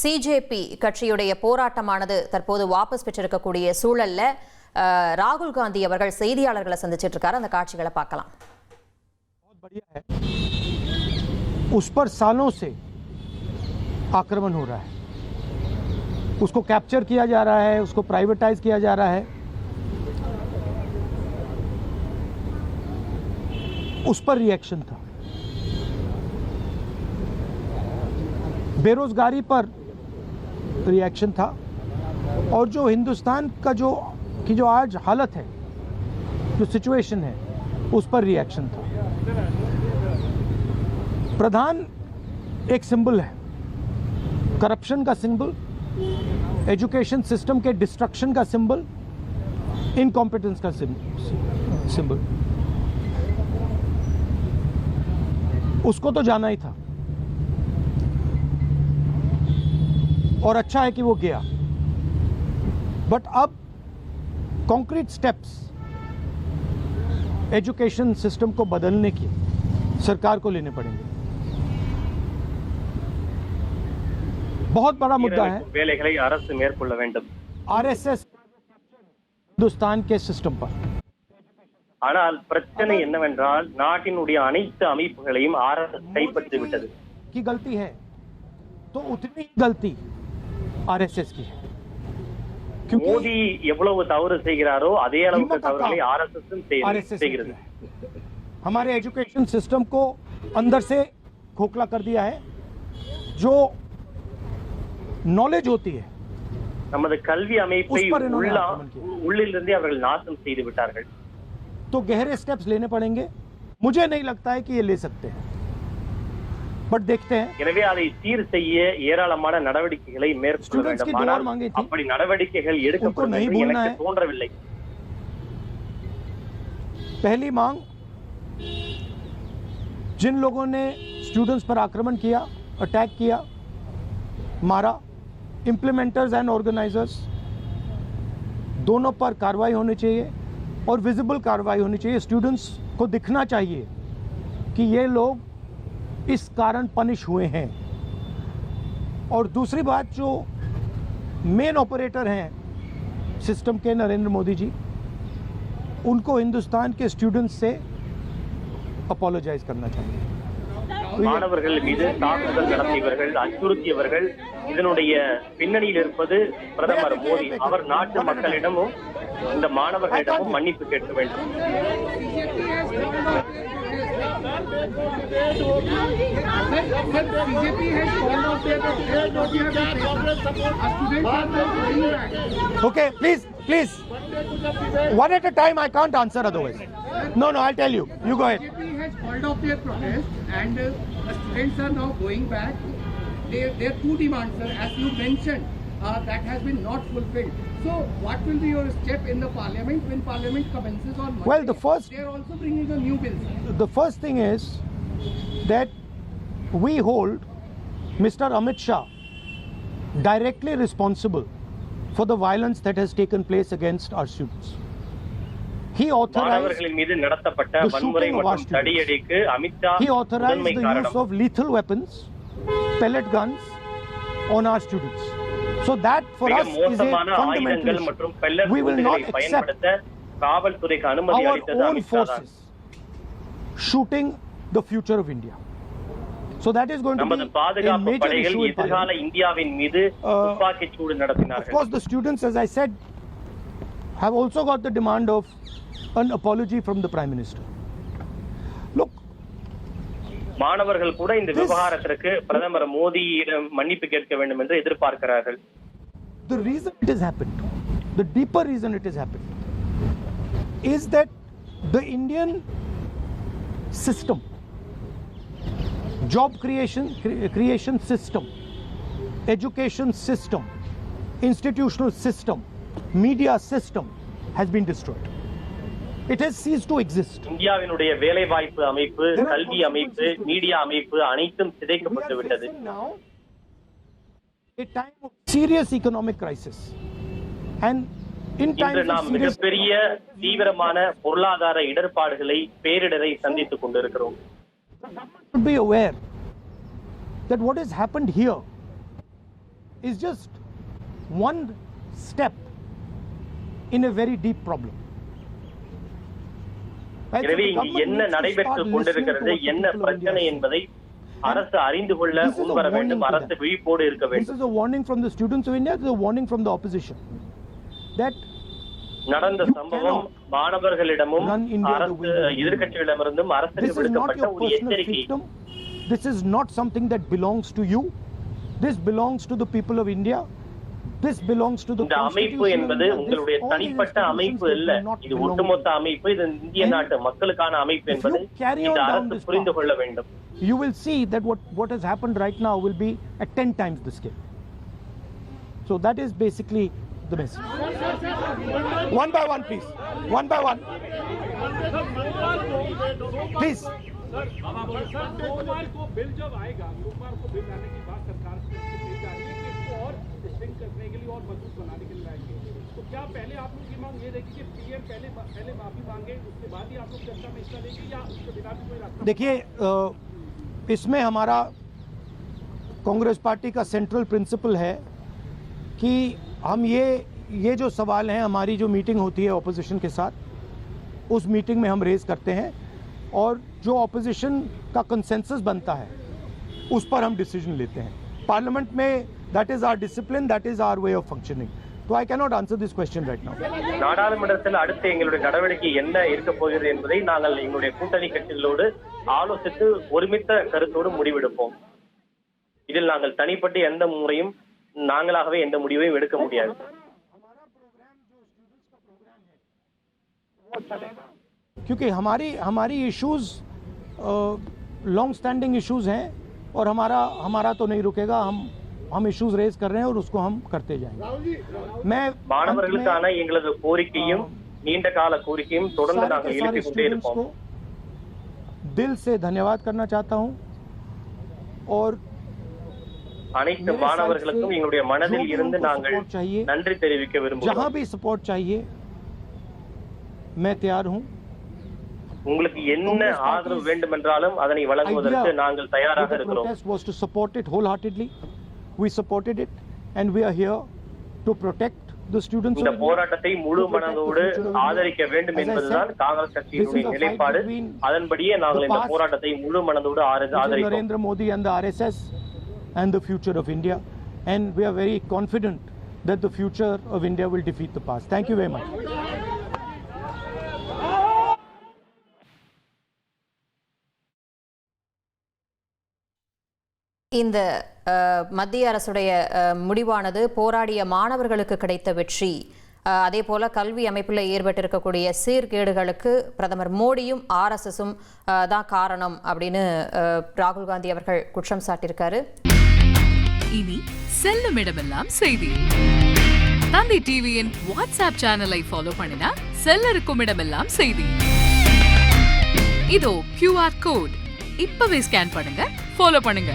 CJP கட்சியுடைய போராட்டமானது தற்போது வாபஸ் பெற்றிருக்கக்கூடிய சூழல்ல ராகுல் காந்தி அவர்கள் செய்தியாளர்களை சந்திச்சிட்டு இருக்காரு. அந்த காட்சிகளை பார்க்கலாம். उस पर सालों से आक्रमण हो रहा है, उसको कैप्चर किया जा रहा है, उसको प्राइवेटाइज किया जा रहा है, उस पर रिएक्शन था. बेरोजगारी पर रिएक्शन था और जो हिंदुस्तान का जो आज हालत है, जो सिचुएशन है, उस पर रिएक्शन था. प्रधान एक सिंबल है, करप्शन का सिंबल, एजुकेशन सिस्टम के डिस्ट्रक्शन का सिंबल, इनकॉम्पिटेंस का सिंबल. उसको तो जाना ही था और अच्छा है कि वो गया, बट अब कॉन्क्रीट स्टेप्स एजुकेशन सिस्टम को बदलने की सरकार को लेने पड़ेंगे. बहुत बड़ा मुद्दा है आरएसएस हिंदुस्तान के सिस्टम पर. ஆனால் பிரச்சனை என்னவென்றால் நாட்டினுடைய அனைத்து அமைப்புகளையும் ஆர்எஸ்எஸ் கைப்பற்றி விட்டது. की गलती है तो उतनी गलती आरएसएस की है. மோடி எவ்வளவு தவறு செய்கிறாரோ அதே அளவுக்கு தவறுகளை ஆர்எஸ்எஸ் செய்கிறது. हमारे एजुकेशन सिस्टम को अंदर से खोखला कर दिया है. जो नॉलेज होती है, நமது கல்வி அமைப்பை உள்ளிலிருந்து அவர்கள் நாசம் செய்து விட்டார்கள். तो गहरे स्टेप्स लेने पड़ेंगे. मुझे नहीं लगता है कि ये ले सकते हैं, बट देखते हैं. எனவே அதை சீர் செய்ய ஏராளமான நடவடிக்கைகளை மேற்கொள்ள வேண்டும். ஆனால் அப்படி நடவடிக்கைகள் எடுக்கப்படும் என்று எனக்கு தோன்றவில்லை. पहली मांग, जिन लोगों ने स्टूडेंट्स पर आक्रमण किया, अटैक किया, मारा, इम्प्लीमेंटर्स एंड ऑर्गेनाइजर्स, दोनों पर कार्रवाई होनी चाहिए और विजिबल कार्रवाई होनी चाहिए. स्टूडेंट्स को दिखना चाहिए कि ये लोग इस कारण पनिश हुए हैं. और दूसरी बात, जो मेन ऑपरेटर हैं सिस्टम के, नरेंद्र मोदी जी, उनको हिंदुस्तान के स्टूडेंट्स से अपॉलोजाइज करना चाहिए. மாணவர்கள் மீது தாக்குதல் நடத்தியவர்கள், அச்சுறுத்தியவர்கள், இதனுடைய பின்னணியில் இருப்பது பிரதமர் மோடி. அவர் நாட்டு மக்களிடமும் இந்த மாணவர்களிடமும் மன்னிப்பு கேட்க வேண்டும். Okay, please, one at a time. I can't answer otherwise. No, I'll tell you. You go ahead. BJP has called off their protest and the students are now going back. Their two demands, sir, as you mentioned, that has been not fulfilled. So, what will be your step in the parliament when parliament commences on Monday? Well, they are also bringing a new bill. The first thing is that we hold Mr. Amit Shah directly responsible for the violence that has taken place against our students. He authorized the shooting of our students. He authorized the use of lethal weapons, pellet guns on our students. So that for us is a fundamental issue. We will not accept our own forces shooting the future of India. So that is going to be a major issue in Parliament. Of course, the students, as I said, have also got the demand of an apology from the Prime Minister. Look, மாணவர்கள் கூட இந்த விவகாரத்திற்கு பிரதமர் மோடியிடம் மன்னிப்பு கேட்க வேண்டும் என்று எதிர்பார்க்கிறார்கள். The reason it has happened, the deeper reason it has happened, is that the Indian system, job creation system, education system, institutional system, media system has been destroyed. It has ceased to exist. இந்தியாவினுடைய வேலை வாய்ப்பு அமைப்பு, கல்வி அமைப்பு, media அமைப்பு அனைத்தும் சிதைக்கப்பட்டு விட்டது. Now, a time of serious economic crisis, and in times of நாம் மிகப்பெரிய தீவிரமான பொருளாதார இடர்பாடுகளை, பேரிடரை சந்தித்துக் கொண்டிருக்கிறோம். should be aware that what has happened here is just one step in a very deep problem. Right? So எனவே the இங்கு government என்ன needs to start நடைபெற்றுக் listening to கொண்டிருக்கிறது, what the என்ன people of India பிரச்சனை say. என்பதை அரசு அறிந்து கொள்ள This is a முன்வர warning வேண்டும். to அரசு them. விழிப்போடு இருக்க This வேண்டும். is a warning from the students of India, this is a warning from the opposition. That நடந்த You சம்பவம் cannot மாணவர்களிடமும் run India the அரசு way you do. எதிர்க்கட்சிகளிடமிருந்தும் அரசுக்கு this is not விடுக்கப்பட்ட your ஒரு personal எச்சரிக்கை. fiefdom. This is not something that belongs to you. This belongs to the people of India. This belongs to the இந்த அமைப்பு constitution. என்பது உங்களுடைய All these தனிப்பட்ட அமைப்பு institutions இல்ல. that do not இது belong to ஒட்டுமொத்த you. அமைப்பு. இது இந்திய And நாட்டு மக்களுக்கான அமைப்பு if என்பது you carry on இந்த down அரசு this புரிந்து path, கொள்ள வேண்டும். you will see that what has happened right now will be at 10 times the scale. So that is basically the message. One by one, please. One by one. Please. सोमवार को bill जब आएगा, सोमवार को bill आने के बाद सरकार से भेज जा रही है कि इसको और स्ट्रिंग करने के लिए और मजबूत बनाने के लिए लाएंगे। तो क्या पहले आप लोग की मांग ये रहेगी कि पीएम पहले माफी मांगे, उसके बाद ही आप लोग चर्चा में हिस्सा लेंगे, या उसके बिना भी कोई रास्ता? देखिए, इसमें हमारा कांग्रेस पार्टी का सेंट्रल प्रिंसिपल है कि हम ये जो सवाल हैं, हमारी जो मीटिंग होती है ऑपोजिशन के साथ, उस मीटिंग में हम रेज करते हैं और जो ऑपोजिशन का कंसेंसस बनता है उस पर हम डिसीजन लेते हैं पार्लियामेंट में. That is our discipline, that is our way of functioning. So I cannot answer this question right now. நாடாளுமன்றத்தில் அடுத்து எங்களுடைய நடவடிக்கை என்ன இருக்க போகிறது என்பதை நாங்கள் எங்களுடைய கூட்டணி கட்சிகளோடு ஆலோசித்து ஒருமித்த கருத்தோடு முடிவெடுப்போம். இதில் நாங்கள் தனிப்பட்ட எந்த முறையும் நாங்களாகவே எந்த முடிவையும் எடுக்க முடியாது. क्योंकि हमारी इश्यूज लॉन्ग स्टैंडिंग इश्यूज हैं और हमारा तो नहीं रुकेगा. हम इश्यूज रेज कर रहे हैं और उसको हम करते जाएंगे. मैं மாணவர்களுக்கான எங்களது கோரிக்கையும் நீண்ட கால கோரிக்கையும் தொடர்ந்து நாங்கள் எழுப்பிக் கொண்டே स्टूडेंट्स இருப்போம். को दिल से धन्यवाद करना चाहता हूं और அனைத்து மாணவர்களுக்கும் எங்களுடைய மனதில் இருந்து நாங்கள் நன்றி தெரிவிக்க விரும்புகிறோம். जहां भी सपोर्ट चाहिए मैं तैयार हूं. உங்களுக்கு என்ன ஆதரவு வேண்டுமென்றாலும் அதனை வழங்குவதற்கு நாங்கள் தயாராக இருக்கிறோம். The protest was to support it wholeheartedly. We supported it and we are here to protect the students. இந்த போராட்டத்தை முழு மனதோடு ஆதரிக்க வேண்டும் என்பதுதான் காங்கிரஸ் கட்சியினுடைய நிலைப்பாடு. அதன்படியே நாங்கள் இந்த போராட்டத்தை முழு மனதோடு ஆதரிக்கிறோம். Narendra Modi and the RSS and the future of India, and we are very confident that the future of India will defeat the past. Thank you very much. இந்த மத்திய அரசுடைய முடிவானது போராடிய மாணவர்களுக்கு கிடைத்த வெற்றி. அதே போல கல்வி அமைப்பில் ஏற்பட்டிருக்கக்கூடிய சீர்கேடுகளுக்கு பிரதமர் மோடியும் RSSும் தான் காரணம் அப்படின்னு ராகுல் காந்தி அவர்கள் குற்றம் சாட்டியிருக்காரு. இனி செல்லும் இடமெல்லாம் செய்தி. தந்தி டிவியின் வாட்ஸ்அப் சேனலை ஃபாலோ பண்ணினா செல்ல இருக்கும் இடமெல்லாம் செய்தி. இதோ QR கோட் இப்பவே ஸ்கேன் பண்ணுங்க, ஃபாலோ பண்ணுங்க.